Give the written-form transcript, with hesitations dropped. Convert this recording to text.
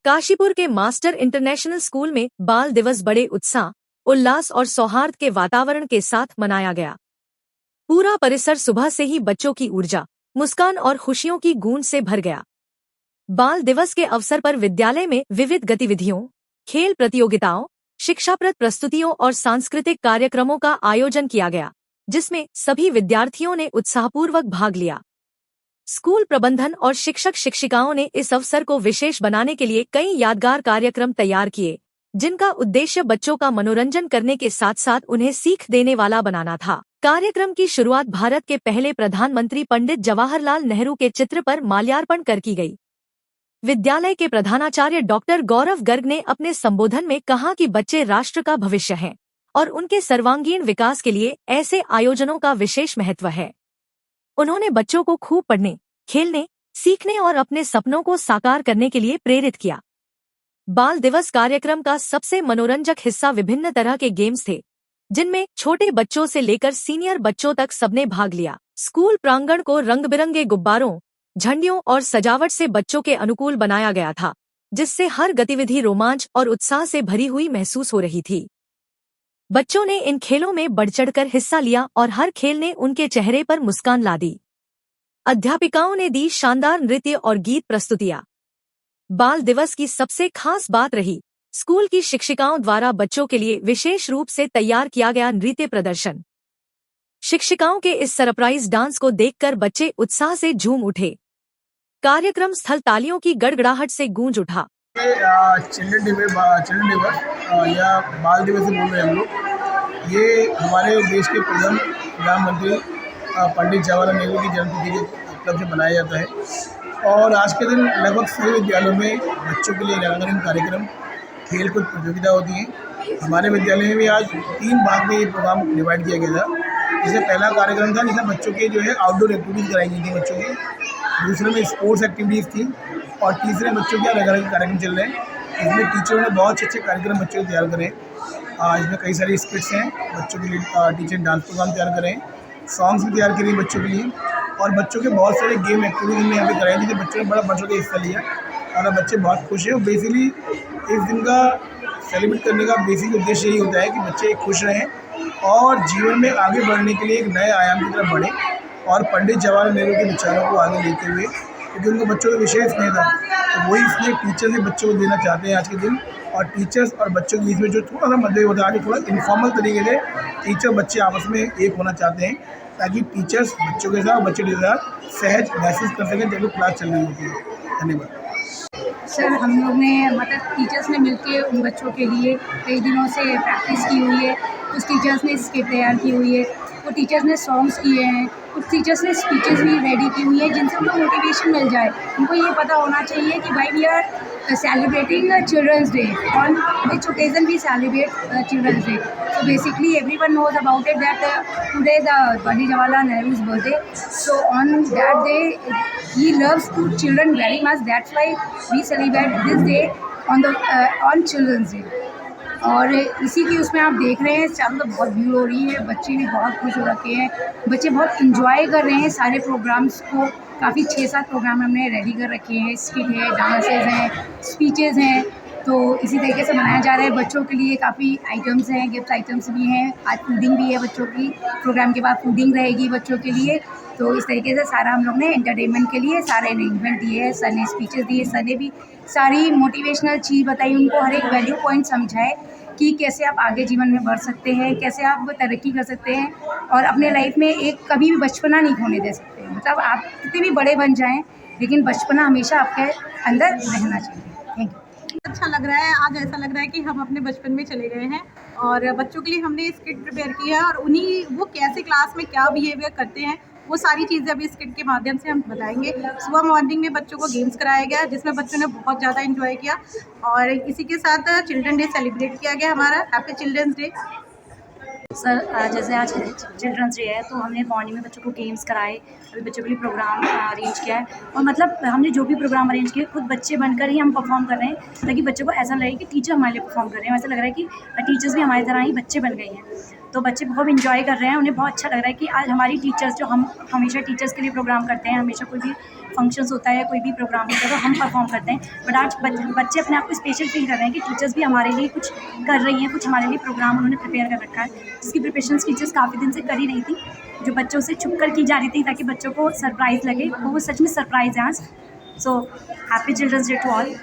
काशीपुर के master international school में बाल दिवस बड़े उत्साह, उल्लास और सौहार्द के वातावरण के साथ मनाया गया। पूरा परिसर सुबह से ही बच्चों की ऊर्जा, मुस्कान और खुशियों की गूंज से भर गया। बाल दिवस के अवसर पर विद्यालय में विविध गतिविधियों, खेल प्रतियोगिताओं, शिक्षाप्रद प्रस्तुतियों और सांस्कृतिक कार्यक्रमों का आयोजन किया गया, जिसमें सभी विद्यार्थियों ने उत्साहपूर्वक भाग लिया। स्कूल प्रबंधन और शिक्षक शिक्षिकाओं ने इस अवसर को विशेष बनाने के लिए कई यादगार कार्यक्रम तैयार किए, जिनका उद्देश्य बच्चों का मनोरंजन करने के साथ साथ उन्हें सीख देने वाला बनाना था। कार्यक्रम की शुरुआत भारत के पहले प्रधानमंत्री पंडित जवाहरलाल नेहरू के चित्र पर माल्यार्पण कर की गई। विद्यालय के प्रधानाचार्य डॉक्टर गौरव गर्ग ने अपने संबोधन में कहा कि बच्चे राष्ट्र का भविष्य हैं और उनके सर्वांगीण विकास के लिए ऐसे आयोजनों का विशेष महत्व है। उन्होंने बच्चों को खूब पढ़ने, खेलने, सीखने और अपने सपनों को साकार करने के लिए प्रेरित किया। बाल दिवस कार्यक्रम का सबसे मनोरंजक हिस्सा विभिन्न तरह के गेम्स थे, जिनमें छोटे बच्चों से लेकर सीनियर बच्चों तक सबने भाग लिया। स्कूल प्रांगण को रंग बिरंगे गुब्बारों, झंडियों और सजावट से बच्चों के अनुकूल बनाया गया था, जिससे हर गतिविधि रोमांच और उत्साह से भरी हुई महसूस हो रही थी। बच्चों ने इन खेलों में बढ़-चढ़कर हिस्सा लिया और हर खेल ने उनके चेहरे पर मुस्कान ला दी। अध्यापिकाओं ने दी शानदार नृत्य और गीत प्रस्तुतियां। बाल दिवस की सबसे खास बात रही स्कूल की शिक्षिकाओं द्वारा बच्चों के लिए विशेष रूप से तैयार किया गया नृत्य प्रदर्शन। शिक्षिकाओं के इस सरप्राइज डांस को देखकर बच्चे उत्साह से झूम उठे। कार्यक्रम स्थल तालियों की गड़गड़ाहट से गूंज उठा। चिल्ड्रन दिवस या बाल दिवस से बोल रहे हैं हम लोग। ये हमारे देश के प्रधानमंत्री पंडित जवाहरलाल नेहरू की जन्मतिथि के उपलक्ष्य से मनाया जाता है और आज के दिन लगभग सभी विद्यालयों में बच्चों के लिए रंगारंग कार्यक्रम, खेलकूद प्रतियोगिता होती है। हमारे विद्यालय में भी आज 3 भाग में ये प्रोग्राम डिवाइड किया गया था। जैसे पहला कार्यक्रम था जिसमें बच्चों के जो है आउटडोर एक्टिविटीज़ कराई गई थी बच्चों की, दूसरे में स्पोर्ट्स एक्टिविटीज़ थी और तीसरे बच्चों के अलग-अलग कार्यक्रम चल रहे हैं। इसमें टीचरों ने बहुत अच्छे कार्यक्रम बच्चों को तैयार करे। इसमें कई सारी स्किट्स हैं बच्चों के लिए। टीचर डांस प्रोग्राम तैयार करें, सॉन्ग्स भी तैयार करें बच्चों के लिए और बच्चों के बहुत सारे गेम एक्टिविटीज हमने यहाँ पे कराई जिससे बच्चों ने बड़ा बढ़ के हिस्सा लिया और बच्चे बहुत खुश हैं। बेसिकली इस दिन का सेलिब्रेट करने का बेसिक उद्देश्य यही होता है कि बच्चे खुश रहें और जीवन में आगे बढ़ने के लिए एक नए आयाम की तरफ बढ़ें और पंडित जवाहरलाल नेहरू के विचारों को आगे लेते हुए, क्योंकि उनको बच्चों का विशेष स्नेह था, तो वही इसलिए टीचर्स भी बच्चों को देना चाहते हैं आज के दिन। और टीचर्स और बच्चों के बीच में जो थोड़ा सा मतभेद होता है, आगे थोड़ा इनफॉर्मल तरीके से टीचर बच्चे आपस में एक होना चाहते हैं ताकि टीचर्स बच्चों के साथ, बच्चे के साथ सहज महसूस कर सकें जब क्लास चल रही होती है। धन्यवाद सर। हम लोग ने मतलब टीचर्स ने मिलके उन बच्चों के लिए कई दिनों से प्रैक्टिस की हुई है। कुछ टीचर्स ने स्किट तैयार की हुई है, कुछ टीचर्स ने सॉन्ग्स किए हैं, कुछ टीचर्स ने स्पीचेस भी रेडी की हुई है जिनसे उनको मोटिवेशन मिल जाए। उनको ये पता होना चाहिए कि भाई we are celebrating Children's Day, on which occasion we celebrate Children's Day. So basically everyone knows about it that today the Pandit Jawaharlal Nehru's birthday. So on that day he loves to children very much. That's why we celebrate this day on Children's Day. और इसी की उसमें आप देख रहे हैं चारों तरफ बहुत भीड़ हो रही है। बच्चे भी बहुत खुश हो रखे हैं, बच्चे बहुत इंजॉय कर रहे हैं सारे प्रोग्राम्स को। काफ़ी 6-7 प्रोग्राम हमने रेडी कर रखे हैं। स्किट है, डांसेस हैं, स्पीचेस हैं, तो इसी तरीके से मनाया जा रहा है। बच्चों के लिए काफ़ी आइटम्स हैं, गिफ्ट आइटम्स भी हैं। आज फूडिंग भी है बच्चों की, प्रोग्राम के बाद फूडिंग रहेगी बच्चों के लिए। तो इस तरीके से सारा हम लोग ने एंटरटेनमेंट के लिए सारे अरेंजमेंट दिए हैं। सर ने स्पीचेस दिए, सर ने भी सारी मोटिवेशनल चीज़ बताई, उनको हर एक वैल्यू पॉइंट समझाए कि कैसे आप आगे जीवन में बढ़ सकते हैं, कैसे आप तरक्की कर सकते हैं और अपने लाइफ में एक कभी भी बचपना नहीं खोने दे सकते। मतलब आप कितने भी बड़े बन जाएं, लेकिन बचपना हमेशा आपके अंदर रहना चाहिए। Thank you. अच्छा लग रहा है, आज ऐसा लग रहा है कि हम अपने बचपन में चले गए हैं और बच्चों के लिए हमने स्किट प्रिपेयर किया है और उन्हीं वो कैसे क्लास में क्या बिहेवियर करते हैं वो सारी चीज़ें अभी स्किट के माध्यम से हम बताएंगे। सुबह मॉर्निंग में बच्चों को गेम्स कराया गया जिसमें बच्चों ने बहुत ज़्यादा एंजॉय किया और इसी के साथ चिल्ड्रन डे सेलिब्रेट किया गया हमारा। Happy children's day. सर जैसे आज चिल्ड्रंस डे है तो हमने मॉर्निंग में बच्चों को गेम्स कराए, अभी बच्चों के लिए प्रोग्राम अरेंज किया है और मतलब हमने जो भी प्रोग्राम अरेंज किया खुद बच्चे बनकर ही हम परफॉर्म कर रहे हैं ताकि बच्चों को ऐसा लगे कि टीचर हमारे लिए परफॉर्म कर रहे हैं। ऐसा लग रहा है कि टीचर्स भी हमारी तरह ही बच्चे बन गई हैं। तो बच्चे बहुत इंजॉय कर रहे हैं, उन्हें बहुत अच्छा लग रहा है कि आज हमारी टीचर्स, जो हम हमेशा टीचर्स के लिए प्रोग्राम करते हैं, हमेशा कोई भी फंक्शंस होता है, कोई भी प्रोग्राम होता है तो हम परफॉर्म करते हैं, बट आज बच्चे अपने आप को स्पेशल फील कर रहे हैं कि टीचर्स भी हमारे लिए कुछ कर रही हैं, कुछ हमारे लिए प्रोग्राम उन्होंने प्रिपेयर कर रखा है, जिसकी प्रिपरेशन टीचर्स काफ़ी दिन से कर ही नहीं थी, जो बच्चों से छुप कर की जा रही थी ताकि बच्चों को सरप्राइज़ लगे, वो सच में सरप्राइज़ है आज। So happy children's day to all.